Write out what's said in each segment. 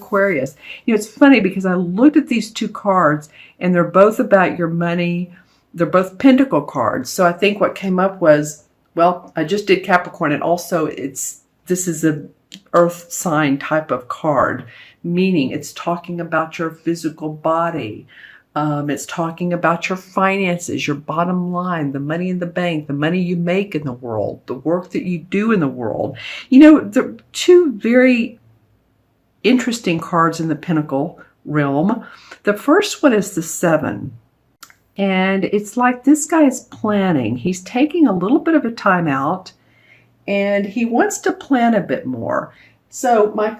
Aquarius. You know, it's funny because I looked at these two cards and they're both about your money. They're both pentacle cards. So I think what came up was, well, I just did Capricorn, and also this is a earth sign type of card, meaning it's talking about your physical body. It's talking about your finances, your bottom line, the money in the bank, the money you make in the world, the work that you do in the world. You know, the two very interesting cards in the Pentacle realm. The first one is the 7. And it's like this guy is planning. He's taking a little bit of a time out and he wants to plan a bit more. So I'm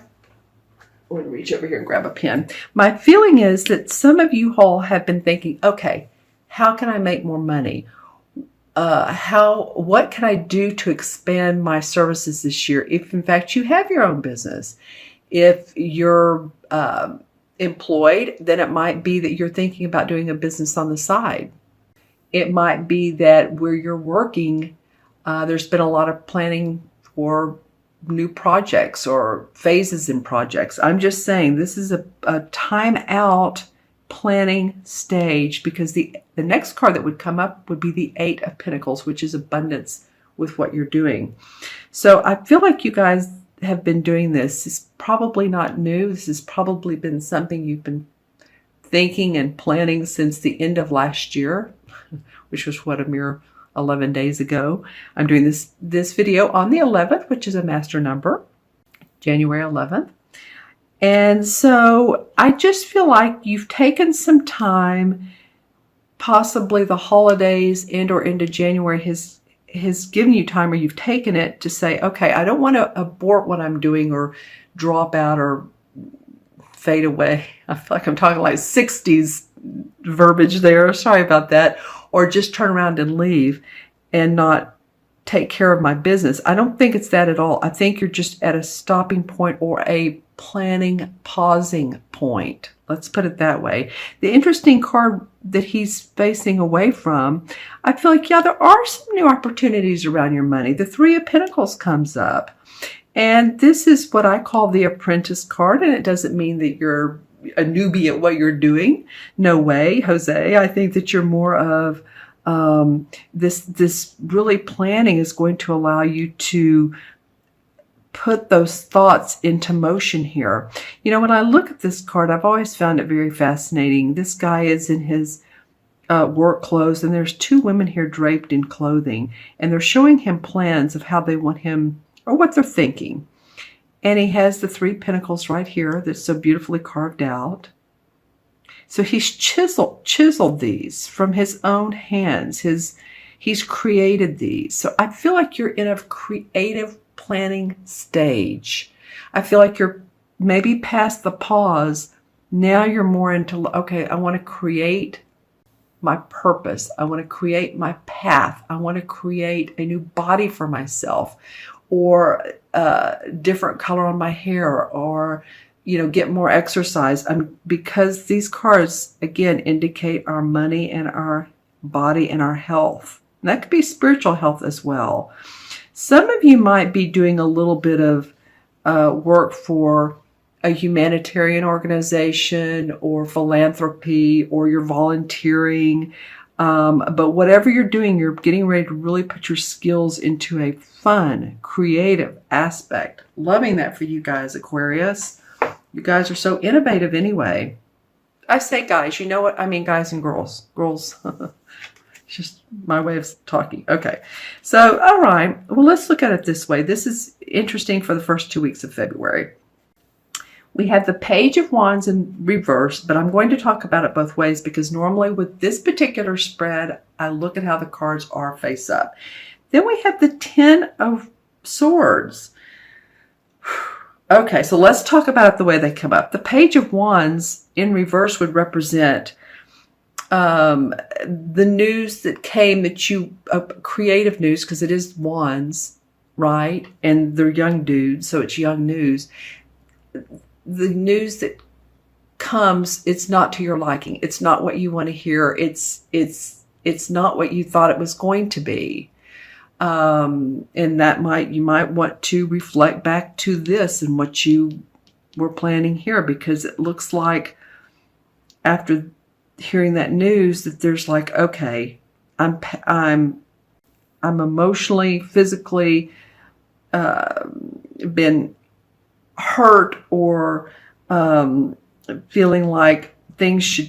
going to reach over here and grab a pen. My feeling is that some of you all have been thinking, okay, how can I make more money? What can I do to expand my services this year? If in fact you have your own business. If you're employed, then it might be that you're thinking about doing a business on the side. It might be that where you're working, there's been a lot of planning for new projects or phases in projects. I'm just saying this is a time out planning stage, because the next card that would come up would be the 8 of Pentacles, which is abundance with what you're doing. So I feel like you guys have been doing this. It's probably not new. This has probably been something you've been thinking and planning since the end of last year, which was what, a mere 11 days ago. I'm doing this video on the 11th, which is a master number, January 11th. And so I just feel like you've taken some time, possibly the holidays and or into January has given you time, or you've taken it to say, okay, I don't want to abort what I'm doing or drop out or fade away. I feel like I'm talking like 60s verbiage there. Sorry about that. Or just turn around and leave and not take care of my business. I don't think it's that at all. I think you're just at a stopping point or a planning, pausing point. Let's put it that way. The interesting card that he's facing away from, I feel like, yeah, there are some new opportunities around your money. The 3 of Pentacles comes up. And this is what I call the apprentice card. And it doesn't mean that you're a newbie at what you're doing. No way, Jose. I think that you're more of this really planning is going to allow you to put those thoughts into motion here. You know, when I look at this card, I've always found it very fascinating. This guy is in his work clothes, and there's 2 women here draped in clothing, and they're showing him plans of how they want him, or what they're thinking. And he has the 3 pentacles right here that's so beautifully carved out. So he's chiseled these from his own hands. He's created these. So I feel like you're in a creative planning stage. I feel like you're maybe past the pause. Now you're more into, okay, I want to create my purpose. I want to create my path. I want to create a new body for myself, or different color on my hair, or, you know, get more exercise. Because these cards, again, indicate our money and our body and our health. And that could be spiritual health as well. Some of you might be doing a little bit of work for a humanitarian organization or philanthropy, or you're volunteering. But whatever you're doing, you're getting ready to really put your skills into a fun, creative aspect. Loving that for you guys, Aquarius. You guys are so innovative anyway. I say guys, you know what? I mean guys and girls. Girls. It's just my way of talking. Okay. So, all right. Well, let's look at it this way. This is interesting for the first 2 weeks of February. We have the Page of Wands in reverse, but I'm going to talk about it both ways, because normally with this particular spread, I look at how the cards are face up. Then we have the 10 of Swords. Okay, so let's talk about it the way they come up. The Page of Wands in reverse would represent the news that came, that you, creative news, because it is wands, right? And they're young dudes, so it's young news. The news that comes, it's not to your liking. It's not what you want to hear. It's not what you thought it was going to be. And that you might want to reflect back to this and what you we're planning here, because it looks like after hearing that news that there's like, okay, I'm emotionally, physically been hurt, or feeling like things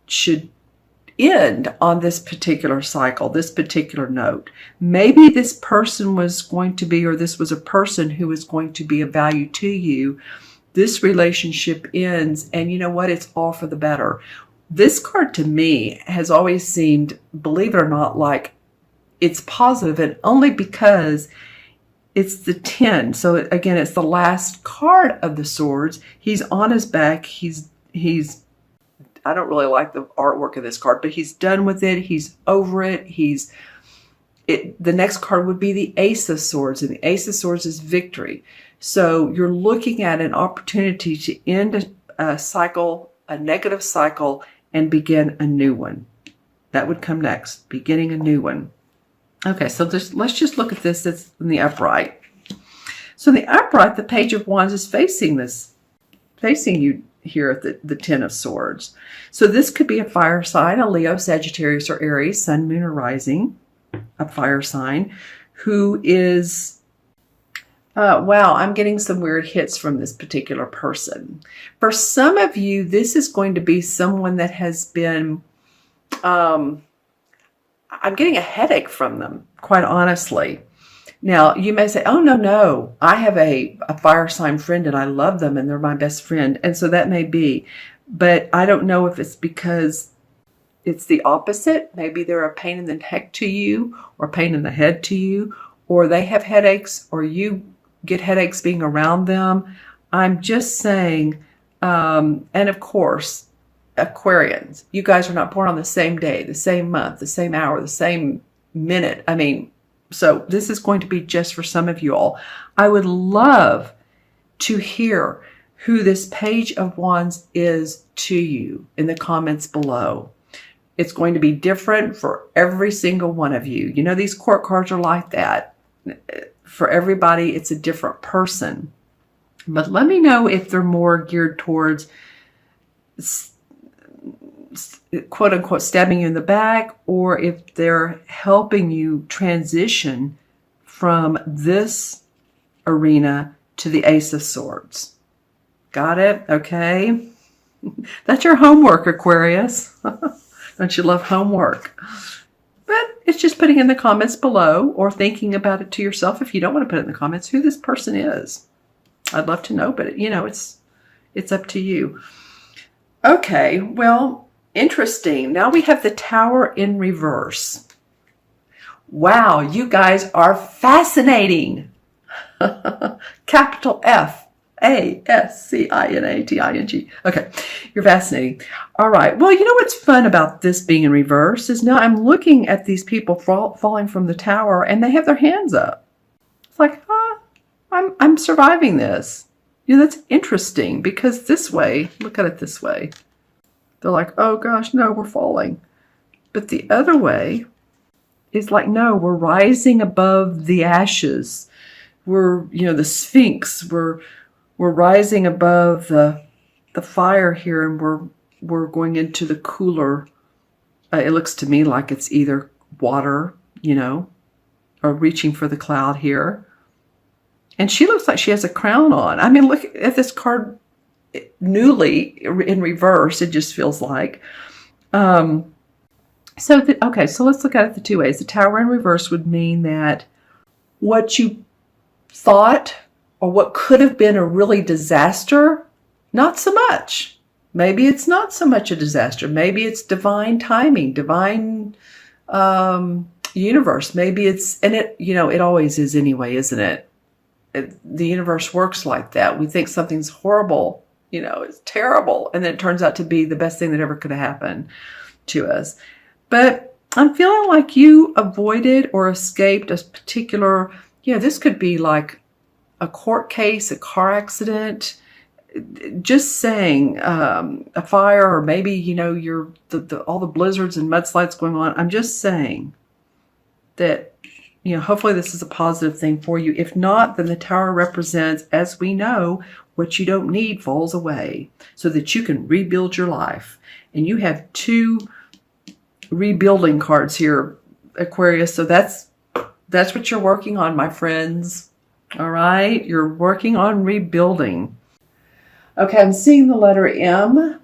should end on this particular cycle, this particular note. Maybe this person was going to be, or this was a person who was going to be of value to you. This relationship ends, and you know what? It's all for the better. This card to me has always seemed, believe it or not, like it's positive, and only because it's the 10. So again, it's the last card of the swords. He's on his back. He's I don't really like the artwork of this card, but he's done with it. He's over it. The next card would be the Ace of Swords, and the Ace of Swords is victory. So you're looking at an opportunity to end a cycle, a negative cycle, and begin a new one. That would come next, beginning a new one. Okay, so let's just look at this. That's in the upright. So in the upright, the Page of Wands is facing you here at the Ten of Swords. So this could be a fire sign, a Leo, Sagittarius, or Aries, Sun, Moon, or Rising, a fire sign, who is, wow, I'm getting some weird hits from this particular person. For some of you, this is going to be someone that has been, I'm getting a headache from them, quite honestly. Now, you may say, oh, no, I have a fire sign friend and I love them and they're my best friend. And so that may be, but I don't know if it's because it's the opposite. Maybe they're a pain in the neck to you, or pain in the head to you, or they have headaches, or you get headaches being around them. I'm just saying, and of course, Aquarians, you guys are not born on the same day, the same month, the same hour, the same minute. I mean, so this is going to be just for some of you all. I would love to hear who this Page of Wands is to you in the comments below. It's going to be different for every single one of you. You know, these court cards are like that. For everybody, it's a different person. But let me know if they're more geared towards quote unquote stabbing you in the back, or if they're helping you transition from this arena to the Ace of Swords. Got it? Okay. That's your homework, Aquarius. Don't you love homework? But it's just putting in the comments below, or thinking about it to yourself, if you don't want to put it in the comments, who this person is. I'd love to know, but you know, it's up to you. Okay, well, interesting. Now we have the Tower in reverse. Wow, you guys are fascinating. Capital F-A-S-C-I-N-A-T-I-N-G. Okay, you're fascinating. All right, well, you know what's fun about this being in reverse is now I'm looking at these people falling from the tower, and they have their hands up. It's like, I'm surviving this. You know, that's interesting, because this way, look at it this way. They're like, oh gosh, no, we're falling. But the other way is like, no, we're rising above the ashes. We're, you know, the Sphinx. We're rising above the fire here, and we're going into the cooler. It looks to me like it's either water, you know, or reaching for the cloud here. And she looks like she has a crown on. I mean, look at this card newly in reverse. It just feels like. Okay, so let's look at it the two ways. The Tower in reverse would mean that what you thought, or what could have been a really disaster, not so much. Maybe it's not so much a disaster. Maybe it's divine timing, divine universe. Maybe it's, and it, you know, it always is anyway, isn't it? The universe works like that. We think something's horrible, you know, it's terrible, and then it turns out to be the best thing that ever could have happened to us. But I'm feeling like you avoided or escaped a particular, you know, this could be like a court case, a car accident, just saying, a fire, or maybe, you know, all the blizzards and mudslides going on. I'm just saying that hopefully this is a positive thing for you. If not, then the Tower represents, as we know, what you don't need falls away so that you can rebuild your life. And you have 2 rebuilding cards here, Aquarius. So that's what you're working on, my friends. All right? You're working on rebuilding. Okay, I'm seeing the letter M.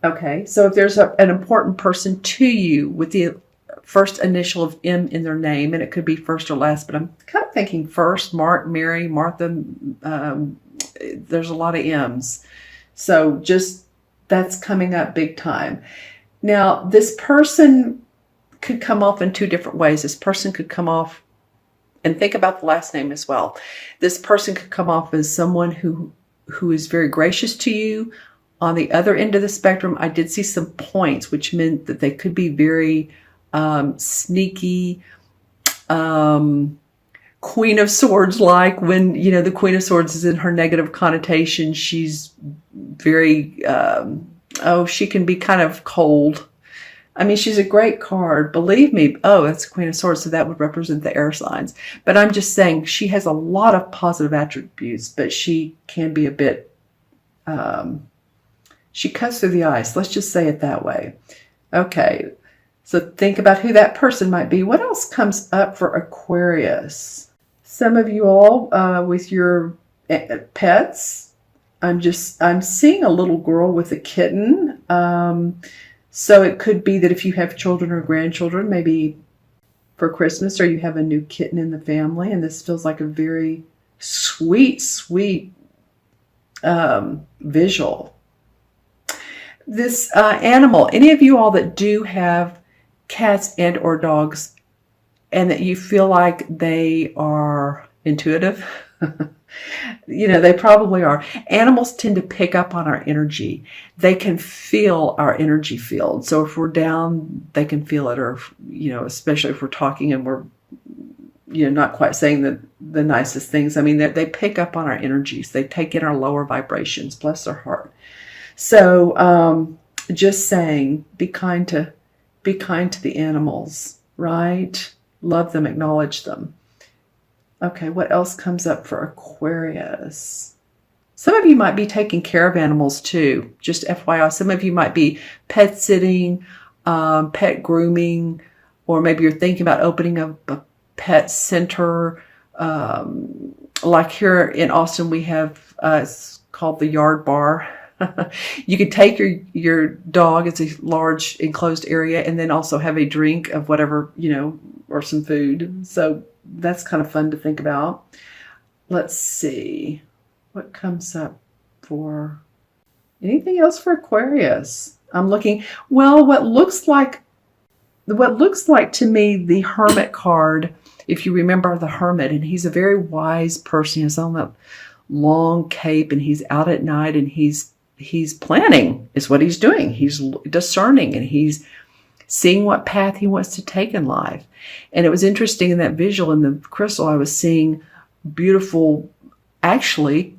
Okay, so if there's an important person to you with the first initial of M in their name, and it could be first or last, but I'm kind of thinking first, Mark, Mary, Martha. There's a lot of M's. So just that's coming up big time. Now, this person could come off in 2 different ways. This person could come off, and think about the last name as well. This person could come off as someone who is very gracious to you. On the other end of the spectrum, I did see some points, which meant that they could be very sneaky, Queen of Swords, like when, the Queen of Swords is in her negative connotation. She's very, she can be kind of cold. I mean, she's a great card. Believe me. Oh, that's Queen of Swords, so that would represent the air signs. But I'm just saying she has a lot of positive attributes, but she can be a bit, she cuts through the ice. Let's just say it that way. Okay, so think about who that person might be. What else comes up for Aquarius? Some of you all with your pets. I'm seeing a little girl with a kitten. So it could be that if you have children or grandchildren, maybe for Christmas, or you have a new kitten in the family, and this feels like a very sweet, sweet visual. This animal, any of you all that do have cats and or dogs, and that you feel like they are intuitive, they probably are. Animals tend to pick up on our energy. They can feel our energy field. So if we're down, they can feel it, or, especially if we're talking and we're, not quite saying the nicest things. I mean, they pick up on our energies. They take in our lower vibrations, bless their heart. So just saying, be kind to the animals, right? Love them, acknowledge them. Okay, what else comes up for Aquarius? Some of you might be taking care of animals too. Just FYI, some of you might be pet sitting, pet grooming, or maybe you're thinking about opening a pet center. Like here in Austin, we have, it's called the Yard Bar. You could take your dog, it's a large enclosed area, and then also have a drink of whatever, or some food. So that's kind of fun to think about. Let's see what comes up for anything else for Aquarius. I'm looking, well, what looks like to me the Hermit card, if you remember the Hermit, and he's a very wise person. He's on that long cape, and he's out at night, and he's planning is what he's doing. He's discerning, and he's seeing what path he wants to take in life. And it was interesting in that visual in the crystal, I was seeing beautiful, actually,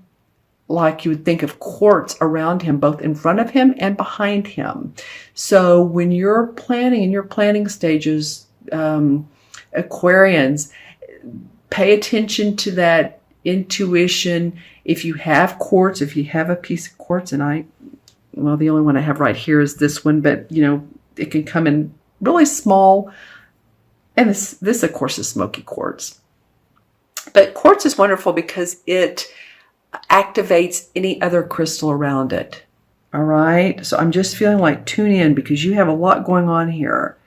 like you would think of quartz around him, both in front of him and behind him. So when you're planning in your planning stages, Aquarians, pay attention to that intuition. If you have quartz, if you have a piece of quartz, and the only one I have right here is this one, but it can come in really small. And this of course is smoky quartz. But quartz is wonderful because it activates any other crystal around it. All right. So I'm just feeling like tune in, because you have a lot going on here.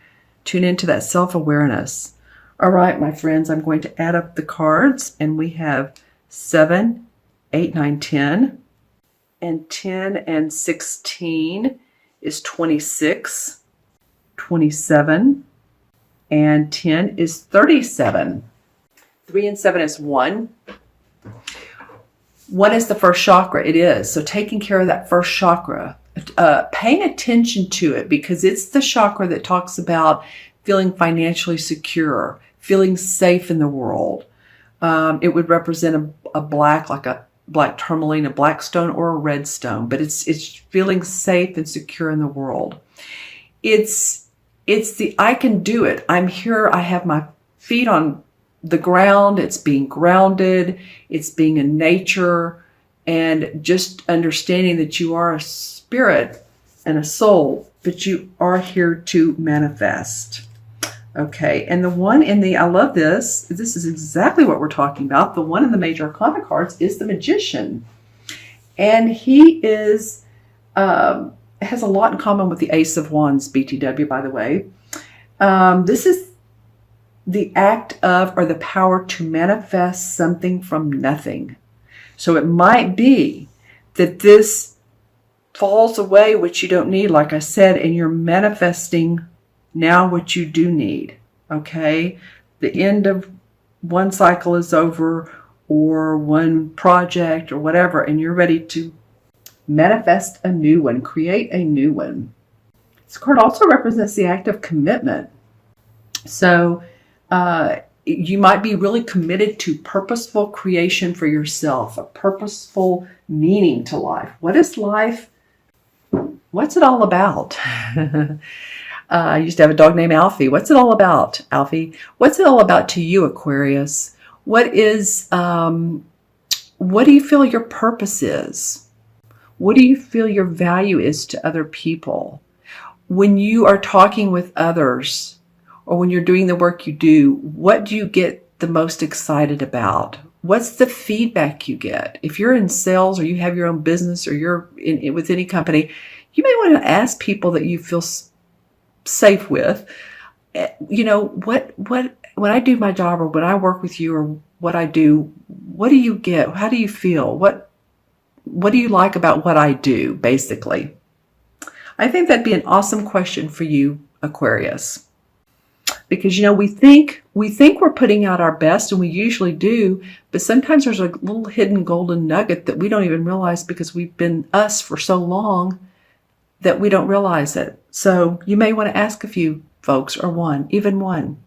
Tune into that self-awareness. All right, my friends, I'm going to add up the cards, and we have 7, 8, 9, 10, and 10 and 16 is 26, 27, and 10 is 37. 3 and 7 is 1. 1 is the first chakra. It is. So taking care of that first chakra, paying attention to it, because it's the chakra that talks about feeling financially secure, feeling safe in the world. It would represent a black, like a black tourmaline, a black stone, or a red stone, but it's feeling safe and secure in the world. It's It's the I can do it. I'm here. I have my feet on the ground. It's being grounded. It's being in nature, and just understanding that you are a spirit and a soul, but you are here to manifest. Okay, and the one in the, I love this. This is exactly what we're talking about. The one in the Major Arcana cards is the Magician. And he is, has a lot in common with the Ace of Wands, BTW, by the way. This is the act of, or the power to manifest something from nothing. So it might be that this falls away, which you don't need, like I said, and you're manifesting now what you do need. Okay, the end of one cycle is over, or one project or whatever, and you're ready to manifest a new one, create a new one. This card also represents the act of commitment. So you might be really committed to purposeful creation for yourself, a purposeful meaning to life. What is life? What's it all about? I used to have a dog named Alfie. What's it all about, Alfie? What's it all about to you, Aquarius? What do you feel your purpose is? What do you feel your value is to other people? When you are talking with others, or when you're doing the work you do, what do you get the most excited about? What's the feedback you get? If you're in sales, or you have your own business, or you're with any company, you may want to ask people that you feel safe with, you know, what when I do my job, or when I work with you, or what I do, what do you get? How do you feel? What do you like about what I do, basically? I think that'd be an awesome question for you, Aquarius. Because, you know, we think we're putting out our best, and we usually do, but sometimes there's a little hidden golden nugget that we don't even realize, because we've been us for so long that we don't realize it. So you may want to ask a few folks, or one, even one.